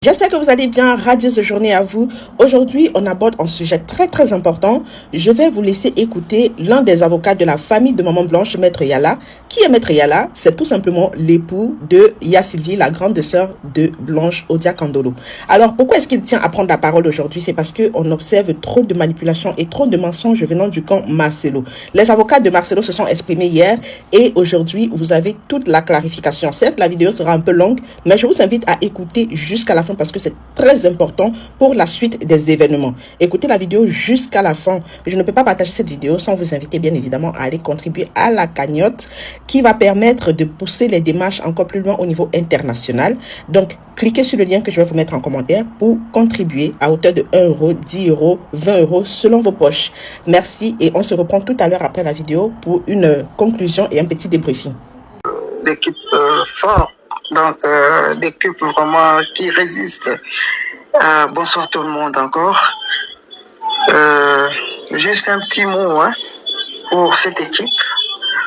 J'espère que vous allez bien, radieuse journée à vous. Aujourd'hui, on aborde un sujet très important. Je vais vous laisser écouter l'un des avocats de la famille de Maman Blanche, Maître Yala. Qui est Maître Yala? C'est tout simplement l'époux de Sylvie, la grande sœur de Blanche Odia-Kandolo. Alors, pourquoi est-ce qu'il tient à prendre la parole aujourd'hui? C'est parce qu'on observe trop de manipulations et trop de mensonges venant du camp Marcelo. Les avocats de Marcelo se sont exprimés hier et aujourd'hui, vous avez toute la clarification. Certes, la vidéo sera un peu longue, mais je vous invite à écouter jusqu'à la fin parce que c'est très important pour la suite des événements. Écoutez la vidéo jusqu'à la fin. Je ne peux pas partager cette vidéo sans vous inviter bien évidemment à aller contribuer à la cagnotte qui va permettre de pousser les démarches encore plus loin au niveau international. Donc, cliquez sur le lien que je vais vous mettre en commentaire pour contribuer à hauteur de 1 euro, 10 euros, 20 euros selon vos poches. Merci et on se reprend tout à l'heure après la vidéo pour une conclusion et un petit débriefing. D'équipe forte. Donc, l'équipe vraiment qui résiste. Bonsoir tout le monde encore. Juste un petit mot pour cette équipe,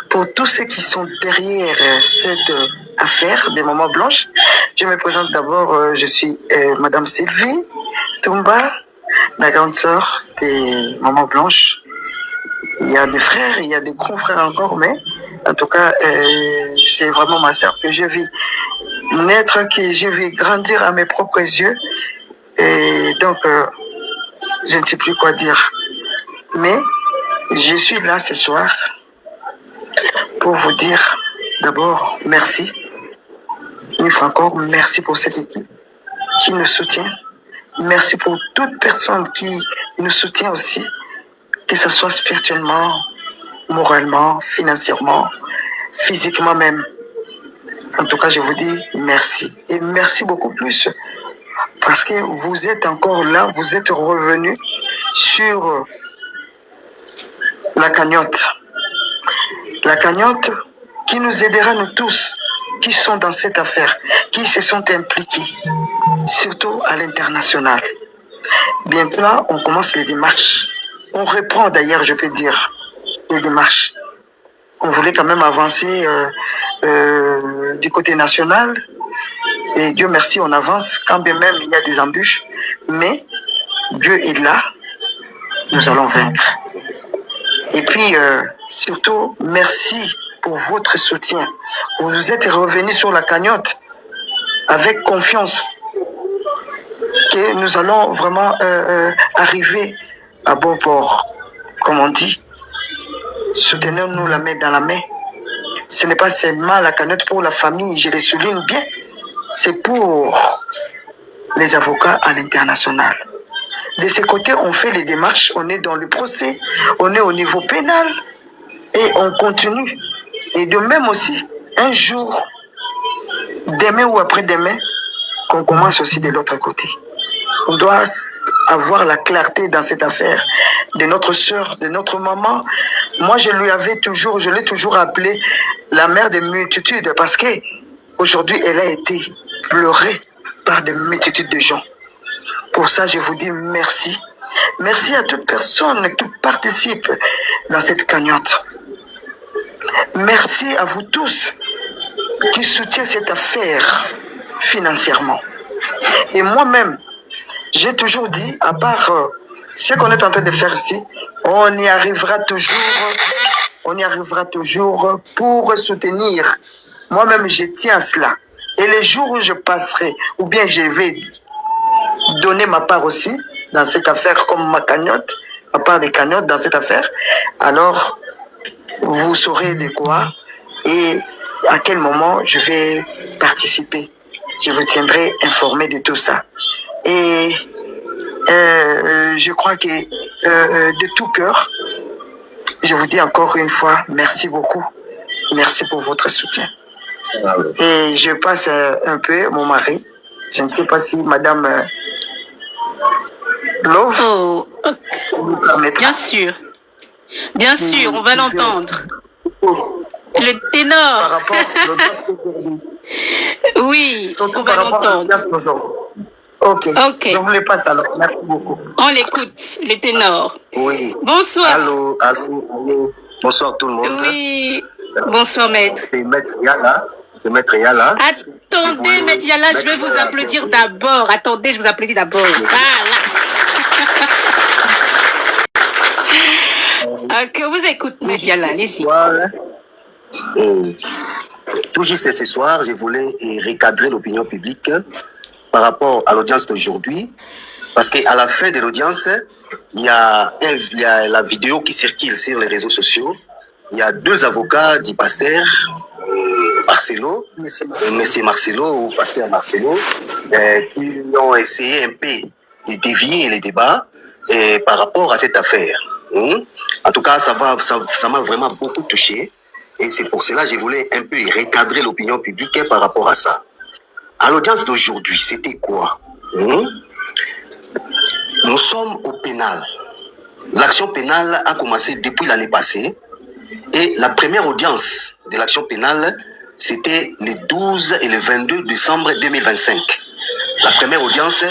pour tous ceux qui sont derrière cette affaire des Mamans Blanches. Je me présente d'abord, je suis Madame Sylvie Toumba, la grande sœur des Mamans Blanches. Il y a des frères, il y a des grands frères encore, mais en tout cas, c'est vraiment ma sœur que je vis naître, que je vis grandir à mes propres yeux. Et donc, je ne sais plus quoi dire. Mais je suis là ce soir pour vous dire d'abord merci. Une fois encore, merci pour cette équipe qui nous soutient. Merci pour toute personne qui nous soutient aussi, que ce soit spirituellement, moralement, financièrement, physiquement même. En tout cas, je vous dis merci. Et merci beaucoup plus parce que vous êtes encore là, vous êtes revenus sur la cagnotte. La cagnotte qui nous aidera nous tous, qui sont dans cette affaire, qui se sont impliqués, surtout à l'international. Bientôt là, on commence les démarches. On reprend d'ailleurs, je peux dire, les démarches. On voulait quand même avancer du côté national. Et Dieu merci, on avance, quand bien même il y a des embûches. Mais Dieu est là, nous allons vaincre. Et puis, surtout, merci pour votre soutien. Vous êtes revenus sur la cagnotte avec confiance que nous allons vraiment arriver à bon port, comme on dit. Soutenons-nous la main dans la main. Ce n'est pas seulement la cagnotte pour la famille, je le souligne bien. C'est pour les avocats à l'international. De ce côté, on fait les démarches, on est dans le procès, on est au niveau pénal et on continue. Et de même aussi, un jour, demain ou après-demain, qu'on commence aussi de l'autre côté. On doit avoir la clarté dans cette affaire de notre sœur, de notre maman. Moi, je l'ai toujours appelée la mère des multitudes parce que aujourd'hui, elle a été pleurée par des multitudes de gens. Pour ça, je vous dis merci. Merci à toute personne qui participe dans cette cagnotte. Merci à vous tous qui soutiennent cette affaire financièrement. Et moi-même, j'ai toujours dit, à part ce qu'on est en train de faire ici, on y arrivera toujours pour soutenir. Moi-même, je tiens à cela. Et les jours où je passerai, ou bien je vais donner ma part aussi dans cette affaire, comme ma cagnotte, ma part des cagnottes dans cette affaire, alors vous saurez de quoi et à quel moment je vais participer. Je vous tiendrai informé de tout ça. Et je crois que de tout cœur, je vous dis encore une fois, merci beaucoup. Merci pour votre soutien. Et je passe un peu mon mari. Je ne sais pas si Madame Love vous permettra. Bien sûr, on va l'entendre. Le ténor. Par rapport oui, surtout on va l'entendre. Ok. Je vous les passe alors. Merci beaucoup. On l'écoute, le ténor. Oui. Bonsoir. Allô. Bonsoir tout le monde. Oui. Bonsoir maître. C'est Maître Yala. c'est Maître Yala. Attendez, Maître Yala, je vais vous applaudir d'abord. Attendez, je vous applaudis d'abord. Voilà. Ok, on vous écoute, Maître Yala, allez-y. Tout juste ce soir, je voulais recadrer l'opinion publique par rapport à l'audience d'aujourd'hui, parce qu'à la fin de l'audience, il y a la vidéo qui circule sur les réseaux sociaux. Il y a deux avocats du pasteur Marcelo, Monsieur Marcelo ou pasteur Marcelo, qui ont essayé un peu de dévier les débats par rapport à cette affaire. En tout cas, ça m'a vraiment beaucoup touché. Et c'est pour cela que je voulais un peu recadrer l'opinion publique par rapport à ça. À l'audience d'aujourd'hui, c'était quoi? Nous sommes au pénal. L'action pénale a commencé depuis l'année passée. Et la première audience de l'action pénale, c'était le 12 et le 22 décembre 2025. La première audience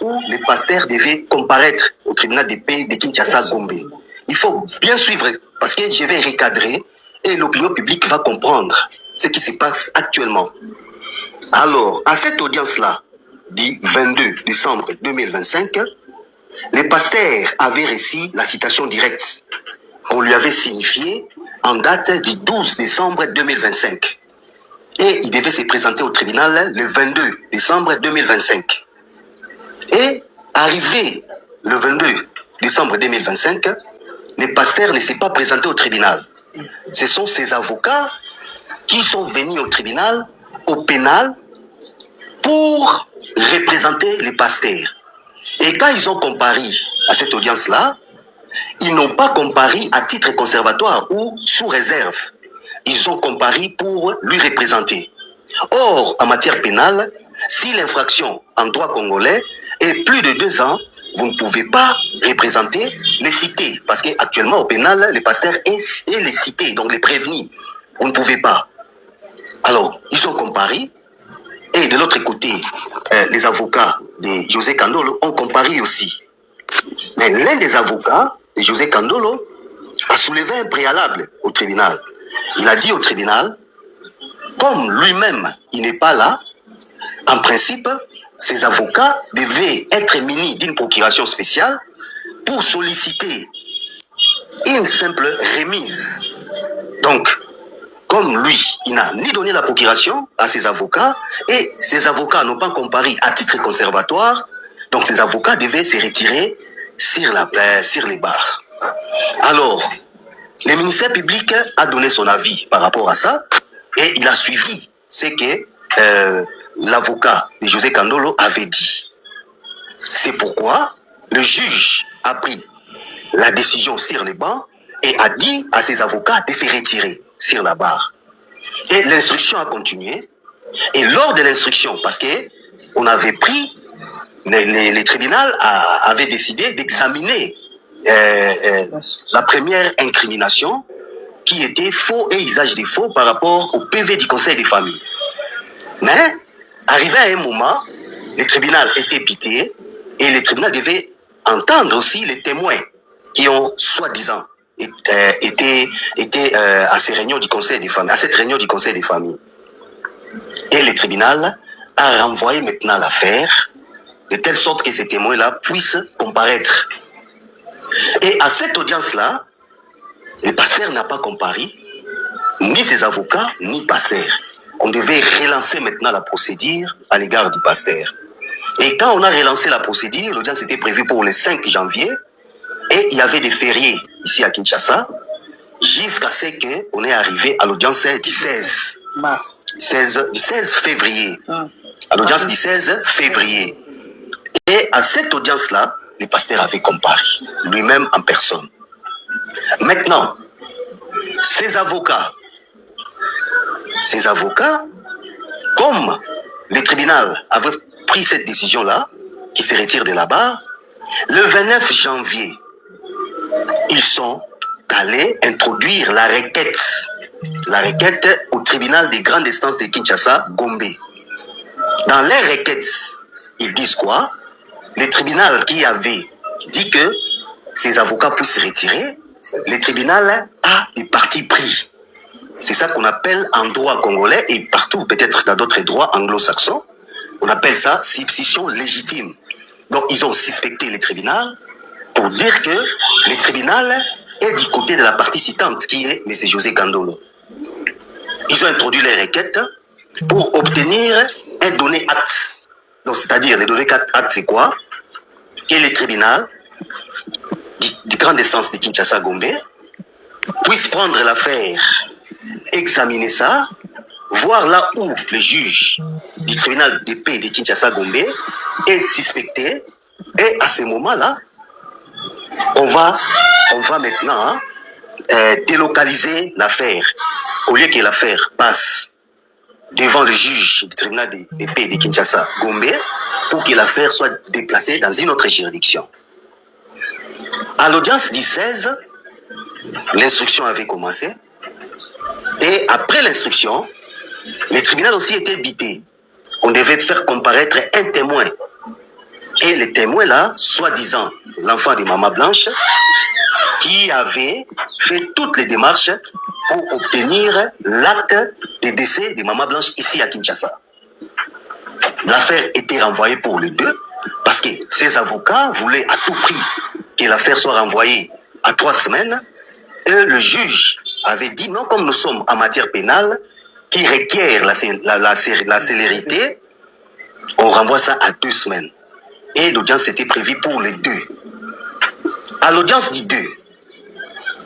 où les pasteurs devaient comparaître au tribunal de paix de Kinshasa-Gombe. Il faut bien suivre parce que je vais recadrer et l'opinion publique va comprendre ce qui se passe actuellement. Alors, à cette audience-là, du 22 décembre 2025, le pasteur avait reçu la citation directe. On lui avait signifié en date du 12 décembre 2025. Et il devait se présenter au tribunal le 22 décembre 2025. Et arrivé le 22 décembre 2025, le pasteur ne s'est pas présenté au tribunal. Ce sont ses avocats qui sont venus au tribunal, au pénal, pour représenter les pasteurs. Et quand ils ont comparé à cette audience-là, ils n'ont pas comparé à titre conservatoire ou sous réserve. Ils ont comparé pour lui représenter. Or, en matière pénale, si l'infraction en droit congolais est plus de 2 ans, vous ne pouvez pas représenter les cités. Parce qu'actuellement, au pénal, les pasteurs et les cités, donc les prévenus. Vous ne pouvez pas. Alors, ils ont comparé. Et de l'autre côté, les avocats de José Kandolo ont comparé aussi. Mais l'un des avocats de José Kandolo a soulevé un préalable au tribunal. Il a dit au tribunal, comme lui-même, il n'est pas là, en principe, ces avocats devaient être munis d'une procuration spéciale pour solliciter une simple remise. Donc, comme lui, il n'a ni donné la procuration à ses avocats et ses avocats n'ont pas comparé à titre conservatoire, donc ces avocats devaient se retirer sur les barres. Alors, le ministère public a donné son avis par rapport à ça et il a suivi ce que l'avocat de José Kandolo avait dit. C'est pourquoi le juge a pris la décision sur les bancs et a dit à ses avocats de se retirer sur la barre. Et l'instruction a continué. Et lors de l'instruction, parce que on avait pris, les tribunaux avaient décidé d'examiner la première incrimination qui était faux et usage des faux par rapport au PV du Conseil des familles. Mais, arrivé à un moment, les tribunaux étaient pités et les tribunaux devaient entendre aussi les témoins qui ont soi-disant été à ces réunions du Conseil des familles, à cette réunion du Conseil des familles. Et le tribunal a renvoyé maintenant l'affaire de telle sorte que ces témoins-là puissent comparaître. Et à cette audience-là, le pasteur n'a pas comparé, ni ses avocats, ni pasteur. On devait relancer maintenant la procédure à l'égard du pasteur. Et quand on a relancé la procédure, l'audience était prévue pour le 5 janvier, et il y avait des fériés ici à Kinshasa, jusqu'à ce qu'on est arrivé à l'audience du 16 mars. Du 16 février. À l'audience du 16 février. Et à cette audience-là, le pasteur avait comparé, lui-même en personne. Maintenant, ces avocats, comme le tribunal avait pris cette décision-là, qui se retire de là-bas, le 29 janvier, ils sont allés introduire la requête au tribunal des grandes instances de Kinshasa, Gombe. Dans les requêtes, ils disent quoi? Le tribunal qui avait dit que ses avocats puissent se retirer, le tribunal a des partis pris. C'est ça qu'on appelle en droit congolais et partout, peut-être dans d'autres droits anglo-saxons, on appelle ça suspicion légitime. Donc, ils ont suspecté les tribunaux pour dire que le tribunal est du côté de la partie citante, qui est M. José Kandolo. Ils ont introduit les requêtes pour obtenir un donné acte. Donc, c'est-à-dire, les données acte, c'est quoi? Que le tribunal du grande instance de Kinshasa-Gombe puisse prendre l'affaire, examiner ça, voir là où le juge du tribunal de paix de Kinshasa-Gombe est suspecté. Et à ce moment-là, on va maintenant délocaliser l'affaire. Au lieu que l'affaire passe devant le juge du tribunal de paix de Kinshasa-Gombe, pour que l'affaire soit déplacée dans une autre juridiction. À l'audience du 16, l'instruction avait commencé. Et après l'instruction, le tribunal aussi était bité. On devait faire comparaître un témoin. Et le témoin là, soi-disant l'enfant de Maman Blanche, qui avait fait toutes les démarches pour obtenir l'acte de décès de Maman Blanche ici à Kinshasa. L'affaire était renvoyée pour les deux parce que ses avocats voulaient à tout prix que l'affaire soit renvoyée à 3 semaines. Et le juge avait dit non, comme nous sommes en matière pénale qui requiert la célérité, on renvoie ça à 2 semaines. Et l'audience était prévue pour les 2. À l'audience du 2,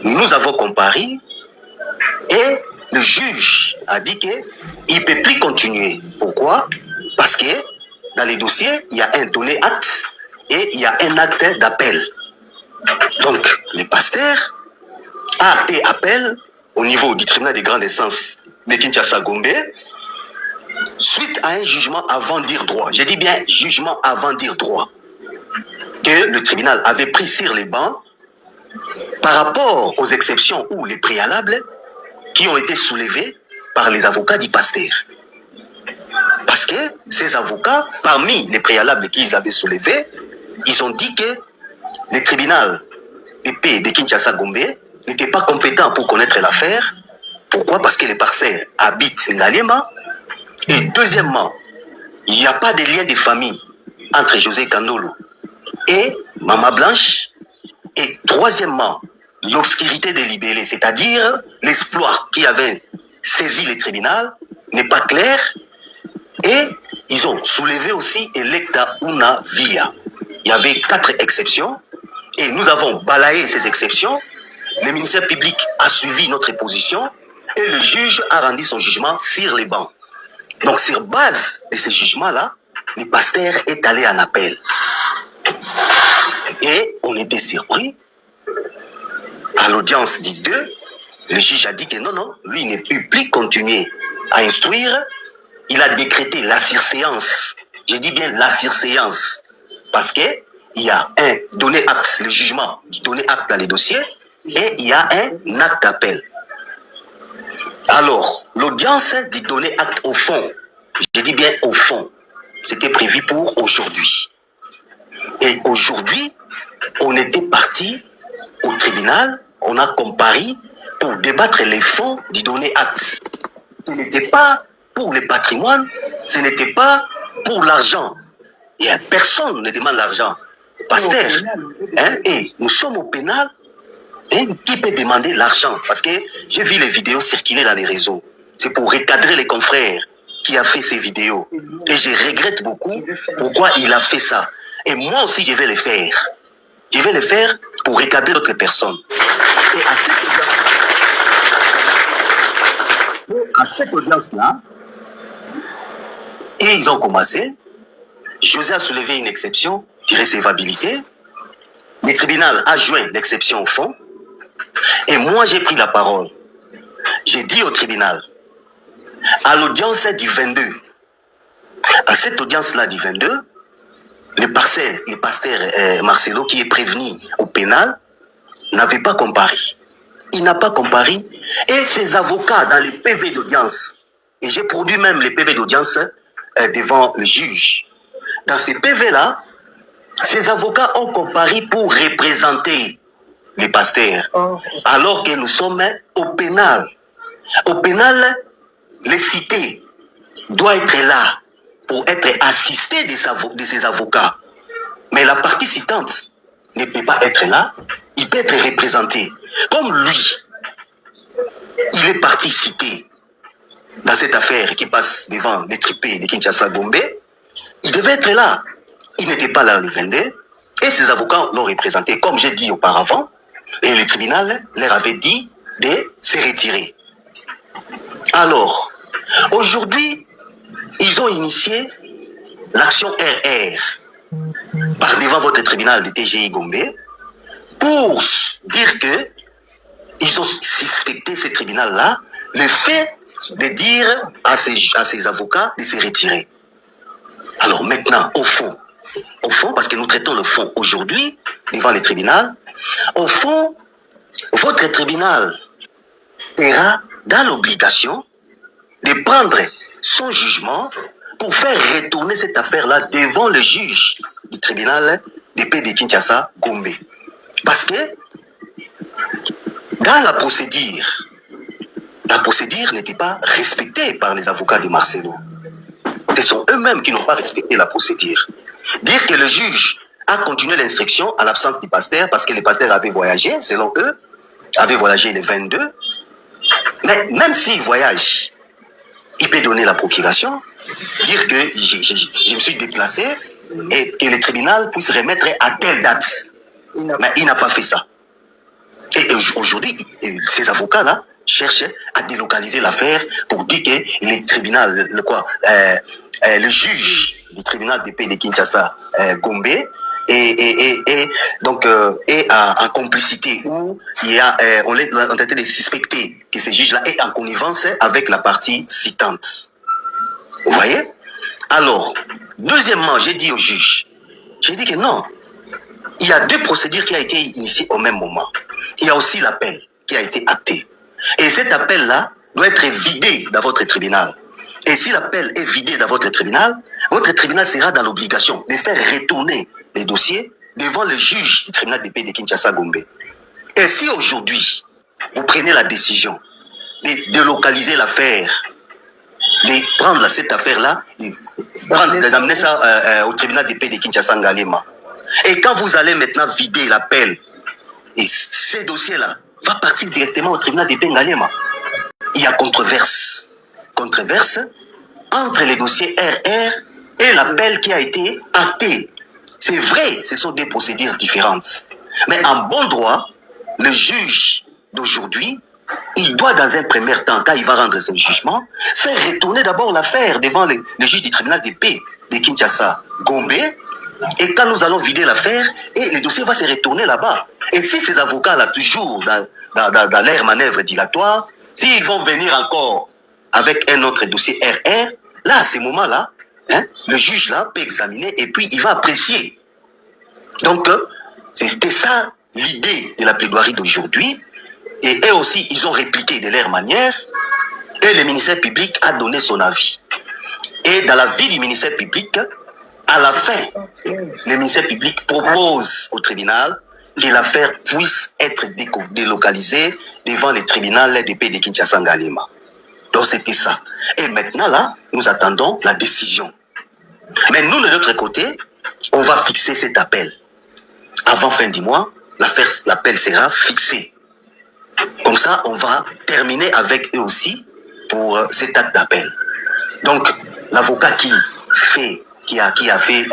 nous avons comparé et le juge a dit qu'il ne peut plus continuer. Pourquoi? Parce que dans les dossiers, il y a un donné acte et il y a un acte d'appel. Donc, le pasteur a fait appel au niveau du tribunal de grande instance de Kinshasa-Gombe suite à un jugement avant dire droit. Je dis bien jugement avant dire droit. Que le tribunal avait pris sur les bancs par rapport aux exceptions ou les préalables qui ont été soulevés par les avocats du pasteur. Parce que ces avocats, parmi les préalables qu'ils avaient soulevés, ils ont dit que le tribunal de paix de Kinshasa-Gombe n'était pas compétent pour connaître l'affaire. Pourquoi? Parce que les parcelles habitent Ngalema. Et deuxièmement, il n'y a pas de lien de famille entre José Kandolo et Maman Blanche. Et troisièmement, l'obscurité des libellés, c'est-à-dire l'exploit qui avait saisi le tribunal, n'est pas clair. Et ils ont soulevé aussi Electa Una Via. Il y avait 4 exceptions et nous avons balayé ces exceptions. Le ministère public a suivi notre position et le juge a rendu son jugement sur les bancs. Donc, sur base de ce jugement-là, le pasteur est allé en appel. Et on était surpris. À l'audience du 2, le juge a dit que non, lui il ne peut plus continuer à instruire. Il a décrété la surséance. Je dis bien la surséance. Parce qu'il y a un donné acte, le jugement du donné acte dans les dossiers, et il y a un acte d'appel. Alors, l'audience du donné acte au fond, je dis bien au fond, c'était prévu pour aujourd'hui. Et aujourd'hui, on était parti au tribunal, on a comparé pour débattre les fonds du donné acte. Ce n'était pas pour le patrimoine, ce n'était pas pour l'argent. Et personne ne demande l'argent. Pasteur, et nous sommes au pénal, qui peut demander l'argent? Parce que j'ai vu les vidéos circuler dans les réseaux. C'est pour recadrer les confrères qui a fait ces vidéos. Et je regrette beaucoup pourquoi il a fait ça. Et moi aussi, je vais le faire. Je vais le faire pour recadrer d'autres personnes. Et à cette audience-là, et ils ont commencé. José a soulevé une exception de recevabilité. Le tribunal a joint l'exception au fond. Et moi, j'ai pris la parole. J'ai dit au tribunal, à l'audience du 22, à cette audience-là du 22, le pasteur Marcelo, qui est prévenu au pénal, n'avait pas comparé. Il n'a pas comparé. Et ses avocats dans les PV d'audience, et j'ai produit même les PV d'audience devant le juge. Dans ces PV-là, ces avocats ont comparé pour représenter les pasteurs, alors que nous sommes au pénal. Au pénal, les cités doivent être là pour être assistés de ses avocats. Mais la partie citante ne peut pas être là, il peut être représenté. Comme lui, il est parti cité dans cette affaire qui passe devant les tripés de Kinshasa Gombe, il devait être là. Il n'était pas là le 22 et ses avocats l'ont représenté, comme j'ai dit auparavant, et le tribunal leur avait dit de se retirer. Alors, aujourd'hui, ils ont initié l'action RR par devant votre tribunal de TGI Gombe pour dire que ils ont suspecté ce tribunal-là le fait de dire à ses avocats de se retirer. Alors maintenant, au fond, parce que nous traitons le fond aujourd'hui devant le tribunal, au fond, votre tribunal sera dans l'obligation de prendre son jugement pour faire retourner cette affaire-là devant le juge du tribunal de paix de Kinshasa Gombe. Parce que dans la procédure n'était pas respectée par les avocats de Marcelo. Ce sont eux-mêmes qui n'ont pas respecté la procédure. Dire que le juge a continué l'instruction à l'absence du pasteur parce que le pasteur avait voyagé, selon eux, avait voyagé le 22. Mais même s'il voyage, il peut donner la procuration, dire que je me suis déplacé et que le tribunal puisse remettre à telle date. Mais il n'a pas fait ça. Et aujourd'hui, ces avocats-là cherchent à délocaliser l'affaire pour dire que le tribunal, le juge du tribunal de paix de Kinshasa, Gombe, donc est en complicité où on est en train de suspecter que ce juge-là est en connivence avec la partie citante. Vous voyez? Alors, deuxièmement, j'ai dit au juge, j'ai dit que non, il y a deux procédures qui ont été initiées au même moment. Il y a aussi l'appel qui a été acté. Et cet appel-là doit être vidé dans votre tribunal. Et si l'appel est vidé dans votre tribunal sera dans l'obligation de faire retourner les dossiers devant le juge du tribunal de paix de Kinshasa Gombe. Et si aujourd'hui, vous prenez la décision de délocaliser l'affaire, de prendre cette affaire-là, d'amener ça au tribunal de paix de Kinshasa Ngalema, et quand vous allez maintenant vider l'appel, et ces dossiers-là vont partir directement au tribunal de paix Ngalema, il y a controverse entre les dossiers RR et l'appel qui a été acté. C'est vrai, ce sont des procédures différentes. Mais en bon droit, le juge d'aujourd'hui, il doit dans un premier temps, quand il va rendre son jugement, faire retourner d'abord l'affaire devant le juge du tribunal de paix de Kinshasa, Gombe, et quand nous allons vider l'affaire, et le dossier va se retourner là-bas. Et si ces avocats-là, toujours dans leur manœuvre dilatoire, s'ils vont venir encore avec un autre dossier RR, là, à ce moment-là, le juge là peut examiner et puis il va apprécier. Donc, c'était ça l'idée de la plaidoirie d'aujourd'hui. Et eux aussi, ils ont répliqué de leur manière. Et le ministère public a donné son avis. Et dans l'avis du ministère public, à la fin, le ministère public propose au tribunal que l'affaire puisse être délocalisée devant le tribunal de paix de Kinshasa Ngalema. Donc c'était ça. Et maintenant là, nous attendons la décision. Mais nous, de notre côté, on va fixer cet appel. Avant fin du mois, l'appel sera fixé. Comme ça, on va terminer avec eux aussi pour cet acte d'appel. Donc, l'avocat qui a fait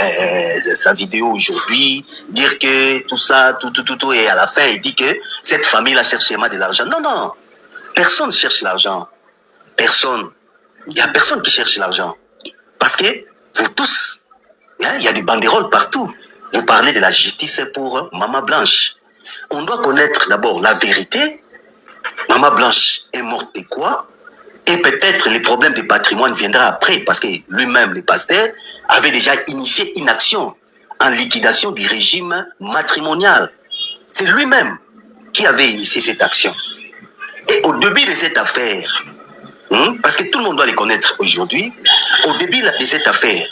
sa vidéo aujourd'hui, dire que tout ça, tout, et à la fin, il dit que cette famille-là cherche de l'argent. Non, personne ne cherche l'argent. Personne. Il n'y a personne qui cherche l'argent. Parce que vous tous, il y a des banderoles partout. Vous parlez de la justice pour Maman Blanche. On doit connaître d'abord la vérité. Maman Blanche est morte de quoi? Et peut-être le problème du patrimoine viendra après, parce que lui-même, le pasteur, avait déjà initié une action en liquidation du régime matrimonial. C'est lui-même qui avait initié cette action. Et au début de cette affaire, parce que tout le monde doit les connaître aujourd'hui, au début de cette affaire,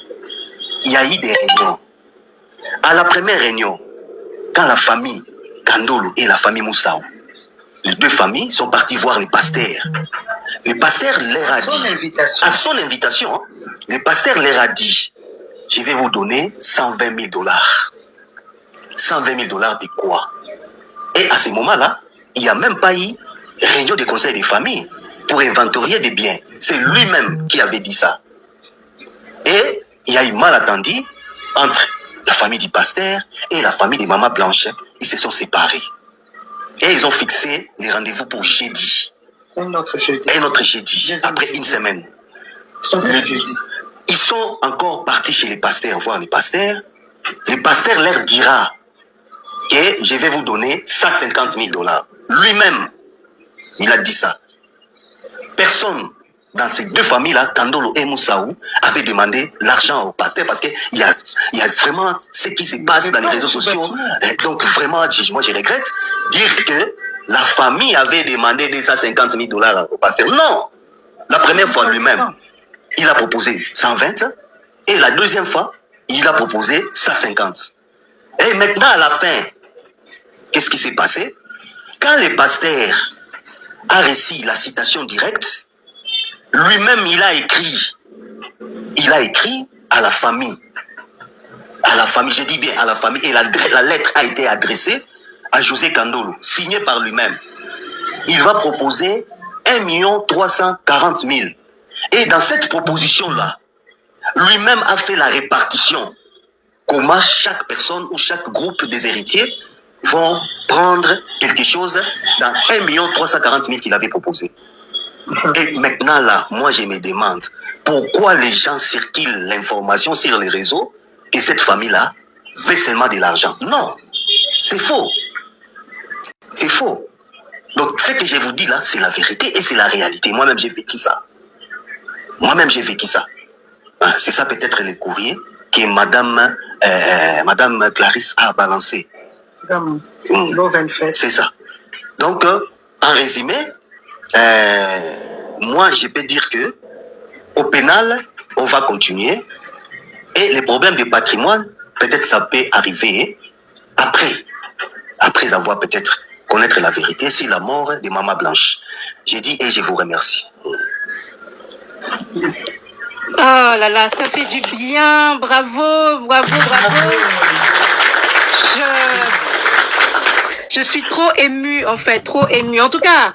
il y a eu des réunions. À la première réunion, quand la famille Kandolo et la famille Moussao, les deux familles sont parties voir les pasteurs. le pasteur leur a dit, à son invitation, hein, le pasteur leur a dit, je vais vous donner 120 000 dollars. 120 000 dollars de quoi? Et à ce moment-là, il n'y a même pas eu réunion de conseil de famille pour inventorier des biens. C'est lui-même qui avait dit ça. Et il y a eu malentendu entre la famille du pasteur et la famille de Maman Blanche. Ils se sont séparés. Et ils ont fixé les rendez-vous pour jeudi. Un autre jeudi. Un autre jeudi, après une semaine. Ils sont encore partis chez les pasteurs, voir les pasteurs. Le pasteur leur dira que je vais vous donner 150 000 dollars. Lui-même, il a dit ça. Personne dans ces deux familles-là, Kandolo et Moussaou, avait demandé l'argent au pasteur parce qu'il y a vraiment ce qui se passe dans les réseaux sociaux. Donc vraiment, moi je regrette dire que la famille avait demandé 250 000 dollars au pasteur. Non! La première fois lui-même, il a proposé 120 et la deuxième fois, il a proposé 150. Et maintenant, à la fin, qu'est-ce qui s'est passé? Quand le pasteur a reçu la citation directe, lui-même, il a écrit à la famille. À la famille, je dis bien à la famille. Et la lettre a été adressée à José Kandolo, signée par lui-même. Il va proposer 1 340 000. Et dans cette proposition-là, lui-même a fait la répartition. Comment chaque personne ou chaque groupe des héritiers vont prendre quelque chose dans 1 340 000 qu'il avait proposé. Et maintenant là, moi je me demande pourquoi les gens circulent l'information sur les réseaux que cette famille-là veut seulement de l'argent. Non, c'est faux. C'est faux. Donc ce que je vous dis là, c'est la vérité et c'est la réalité. Moi-même j'ai vécu ça. Moi-même j'ai vécu ça. C'est ça peut-être le courrier que Madame Clarisse a balancé. C'est ça. Donc, en résumé, moi, je peux dire que au pénal, on va continuer. Et les problèmes de patrimoine, peut-être ça peut arriver après avoir peut-être connaître la vérité sur la mort de Maman Blanche. J'ai dit et je vous remercie. Oh là là, ça fait du bien. Bravo, bravo, bravo. Je suis trop émue, en fait, trop émue. En tout cas,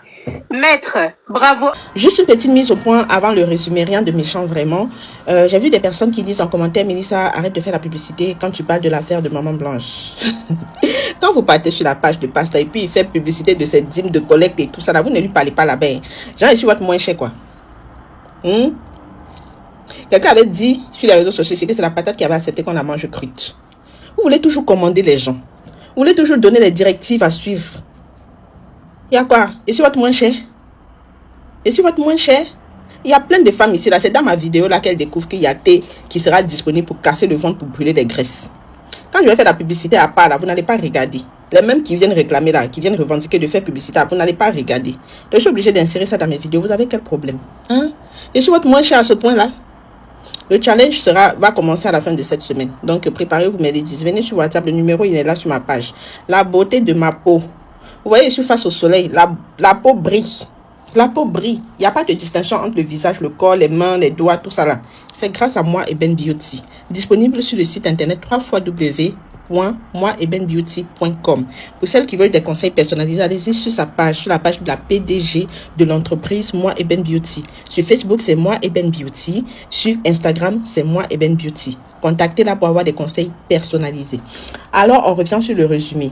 maître, bravo. Juste une petite mise au point avant le résumé, rien de méchant vraiment. J'ai vu des personnes qui disent en commentaire, Mélissa, arrête de faire la publicité quand tu parles de l'affaire de Maman Blanche. Quand vous partez sur la page de Pasteur et puis il fait publicité de cette dîme de collecte et tout ça, là, vous ne lui parlez pas là-bas. Genre, je suis votre moins cher, quoi. Quelqu'un avait dit sur les réseaux sociaux que c'est la patate qui avait accepté qu'on la mange crue. Vous voulez toujours commander les gens. Vous voulez toujours donner les directives à suivre. Il y a quoi? Et sur votre moins cher? Et sur votre moins cher? Il y a plein de femmes ici. Là, c'est dans ma vidéo là qu'elle découvre qu'il y a thé qui sera disponible pour casser le ventre, pour brûler des graisses. Quand je vais faire la publicité à part là, vous n'allez pas regarder. Les mêmes qui viennent réclamer là, qui viennent revendiquer de faire publicité, vous n'allez pas regarder. Donc je suis obligée d'insérer ça dans mes vidéos. Vous avez quel problème? Et sur votre moins cher à ce point là? Le challenge va commencer à la fin de cette semaine. Donc, préparez-vous, mes ladies. Venez sur WhatsApp. Le numéro, il est là sur ma page. La beauté de ma peau. Vous voyez, je suis face au soleil. La peau brille. La peau brille. Il n'y a pas de distinction entre le visage, le corps, les mains, les doigts, tout ça là. C'est grâce à moi, Eben Beauty. Disponible sur le site internet www.moiebenbeauty.com. Pour celles qui veulent des conseils personnalisés, allez-y sur sa page, sur la page de la PDG de l'entreprise Moi Eben Beauty. Sur Facebook, c'est Moi Eben Beauty. Sur Instagram, c'est Moi Eben Beauty. Contactez-la pour avoir des conseils personnalisés. Alors, on revient sur le résumé.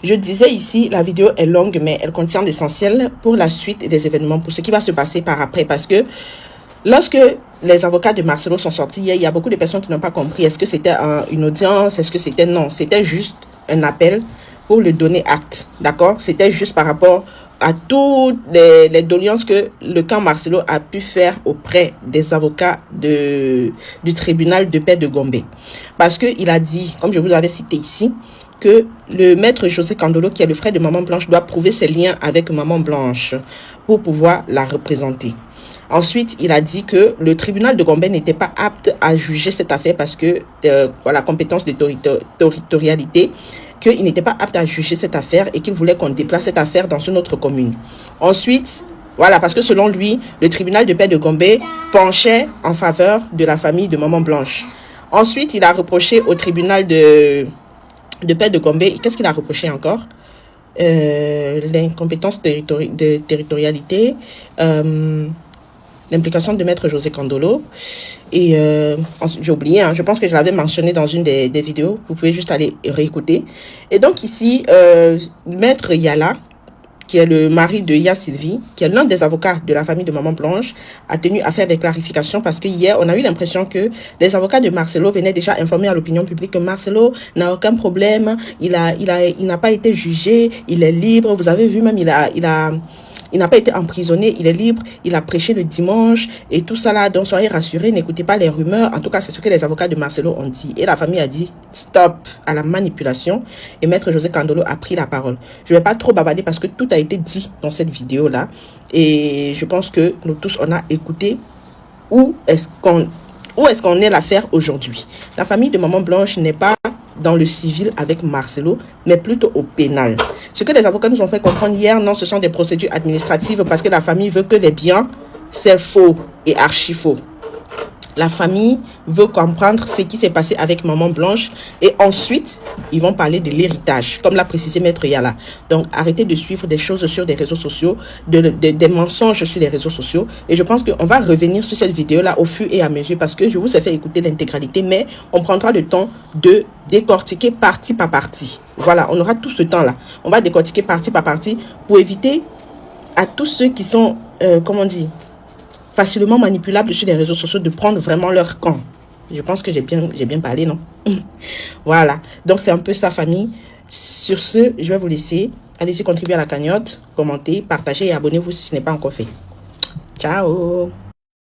Je disais ici, la vidéo est longue, mais elle contient l'essentiel pour la suite des événements, pour ce qui va se passer par après, parce que lorsque les avocats de Marcelo sont sortis hier, il y a beaucoup de personnes qui n'ont pas compris. Est-ce que c'était une audience? Est-ce que c'était... Non, c'était juste un appel pour le donner acte. D'accord? C'était juste par rapport à toutes les doléances que le camp Marcelo a pu faire auprès des avocats du tribunal de paix de Gombe. Parce qu'il a dit, comme je vous l'avais cité ici, que le maître José Kandolo, qui est le frère de Maman Blanche, doit prouver ses liens avec Maman Blanche pour pouvoir la représenter. Ensuite, il a dit que le tribunal de Gombe n'était pas apte à juger cette affaire parce que, pour la compétence de territorialité, qu'il n'était pas apte à juger cette affaire et qu'il voulait qu'on déplace cette affaire dans une autre commune. Ensuite, Voilà, parce que selon lui, le tribunal de paix de Gombe penchait en faveur de la famille de Maman Blanche. Ensuite, il a reproché au tribunal de paix de Gombe, qu'est-ce qu'il a reproché encore? L'incompétence de territorialité, l'implication de Maître José Kandolo. Et j'ai oublié, hein, je pense que je l'avais mentionné dans une des vidéos. Vous pouvez juste aller réécouter. Et donc ici, Maître Yala, qui est le mari de Ya Sylvie, qui est l'un des avocats de la famille de Maman Blanche, a tenu à faire des clarifications parce que hier, on a eu l'impression que les avocats de Marcelo venaient déjà informer à l'opinion publique que Marcelo n'a aucun problème, il n'a pas été jugé, il est libre. Vous avez vu même, il n'a pas été emprisonné, il est libre, il a prêché le dimanche et tout ça là. Donc soyez rassurés, n'écoutez pas les rumeurs. En tout cas, c'est ce que les avocats de Marcelo ont dit. Et la famille a dit stop à la manipulation. Et Maître José Kandolo a pris la parole. Je ne vais pas trop bavarder parce que tout a été dit dans cette vidéo là. Et je pense que nous tous, on a écouté où est-ce qu'on est l'affaire aujourd'hui. La famille de Maman Blanche n'est pas dans le civil avec Marcelo, mais plutôt au pénal. Ce que les avocats nous ont fait comprendre hier, non, ce sont des procédures administratives parce que la famille veut que les biens, c'est faux et archi faux. La famille veut comprendre ce qui s'est passé avec Maman Blanche et ensuite, ils vont parler de l'héritage, comme l'a précisé Maître Yala. Donc, arrêtez de suivre des choses sur des réseaux sociaux, des mensonges sur les réseaux sociaux. Et je pense qu'on va revenir sur cette vidéo-là au fur et à mesure parce que je vous ai fait écouter l'intégralité, mais on prendra le temps de décortiquer partie par partie. Voilà, on aura tout ce temps-là. On va décortiquer partie par partie pour éviter à tous ceux qui sont, comment on dit, facilement manipulables sur les réseaux sociaux de prendre vraiment leur camp. Je pense que j'ai bien parlé, non? Voilà. Donc, c'est un peu ça, famille. Sur ce, je vais vous laisser. Allez-y contribuer à la cagnotte, commentez, partagez et abonnez-vous si ce n'est pas encore fait. Ciao!